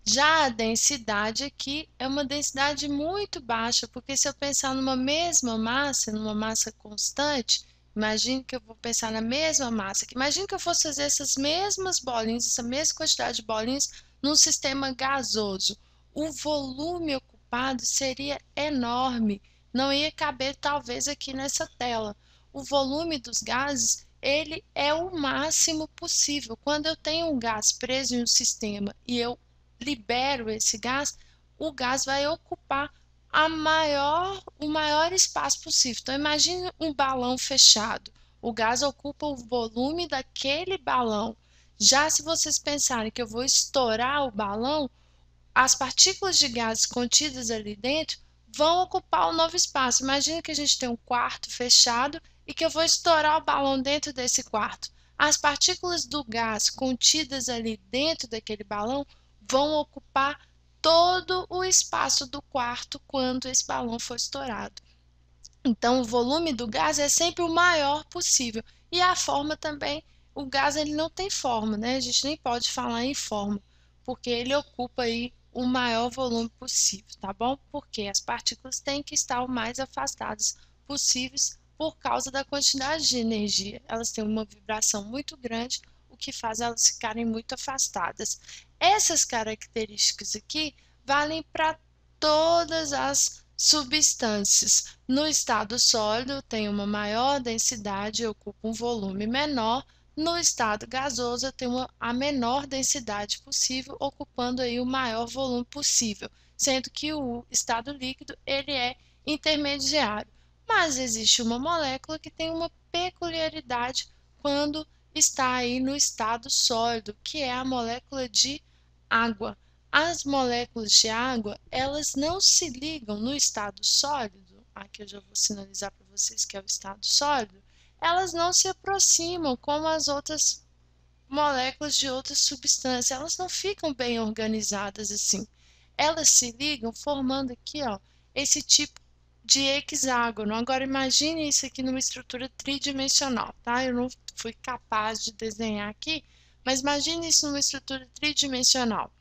Já a densidade aqui é uma densidade muito baixa, porque se eu pensar numa massa constante, imagine que eu vou pensar na mesma massa, imagine que eu fosse fazer essas mesmas bolinhas, essa mesma quantidade de bolinhas num sistema gasoso. O volume ocupado seria enorme, não ia caber talvez aqui nessa tela. O volume dos gases, ele é o máximo possível. Quando eu tenho um gás preso em um sistema e eu libero esse gás, o gás vai ocupar o maior espaço possível. Então, imagine um balão fechado. O gás ocupa o volume daquele balão. Já se vocês pensarem que eu vou estourar o balão, as partículas de gases contidas ali dentro vão ocupar o novo espaço. Imagina que a gente tem um quarto fechado e que eu vou estourar o balão dentro desse quarto. As partículas do gás contidas ali dentro daquele balão vão ocupar todo o espaço do quarto quando esse balão for estourado. Então, o volume do gás é sempre o maior possível. E a forma também, o gás ele não tem forma, né? A gente nem pode falar em forma, porque ele ocupa aí o maior volume possível, tá bom? Porque as partículas têm que estar o mais afastadas possíveis por causa da quantidade de energia. Elas têm uma vibração muito grande, o que faz elas ficarem muito afastadas. Essas características aqui valem para todas as substâncias. No estado sólido, tem uma maior densidade e ocupa um volume menor. No estado gasoso, tem a menor densidade possível, ocupando aí o maior volume possível, sendo que o estado líquido ele é intermediário. Mas existe uma molécula que tem uma peculiaridade quando está aí no estado sólido, que é a molécula de água. As moléculas de água, elas não se ligam no estado sólido, aqui eu já vou sinalizar para vocês que é o estado sólido, elas não se aproximam como as outras moléculas de outras substâncias, elas não ficam bem organizadas assim. Elas se ligam formando aqui, ó, esse tipo de hexágono. Agora imagine isso aqui numa estrutura tridimensional, tá? Eu não fui capaz de desenhar aqui, mas imagine isso numa estrutura tridimensional.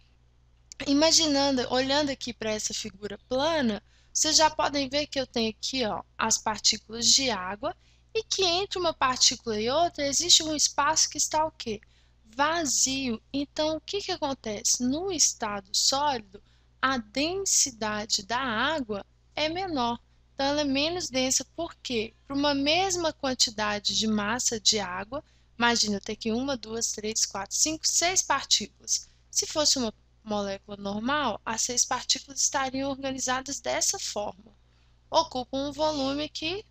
Imaginando, olhando aqui para essa figura plana, vocês já podem ver que eu tenho aqui, ó, as partículas de água e que entre uma partícula e outra existe um espaço que está o quê? Vazio. Então, o que que acontece? No estado sólido, a densidade da água é menor. Então, ela é menos densa. Por quê? Para uma mesma quantidade de massa de água, imagina, eu tenho aqui uma, duas, três, quatro, cinco, seis partículas. Se fosse uma molécula normal, as seis partículas estariam organizadas dessa forma. Ocupam um volume aqui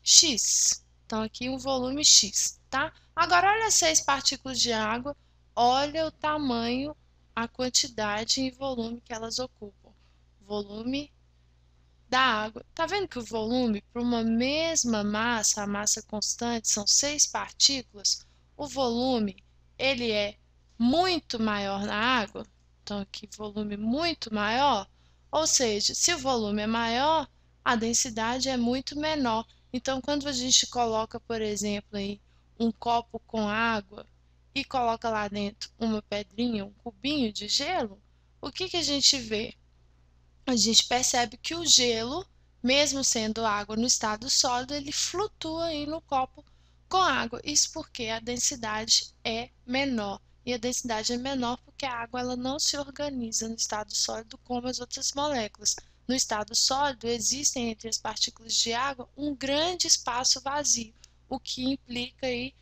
X. Então, aqui um volume X, tá? Agora, olha as seis partículas de água, olha o tamanho, a quantidade e volume que elas ocupam. Volume da água. Tá vendo que o volume, para uma mesma massa, a massa constante, são seis partículas, o volume, ele é muito maior na água? Então, aqui, volume muito maior. Ou seja, se o volume é maior, a densidade é muito menor. Então, quando a gente coloca, por exemplo, aí, um copo com água e coloca lá dentro uma pedrinha, um cubinho de gelo, o que que a gente vê? A gente percebe que o gelo, mesmo sendo água no estado sólido, ele flutua aí no copo com água. Isso porque a densidade é menor. E a densidade é menor porque a água ela não se organiza no estado sólido como as outras moléculas. No estado sólido, existem entre as partículas de água um grande espaço vazio, o que implica aí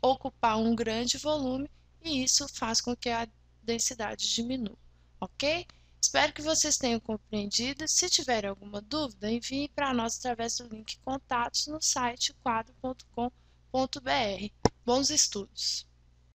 ocupar um grande volume e isso faz com que a densidade diminua, ok? Espero que vocês tenham compreendido. Se tiverem alguma dúvida, envie para nós através do link contatos no site quadro.com.br. Bons estudos!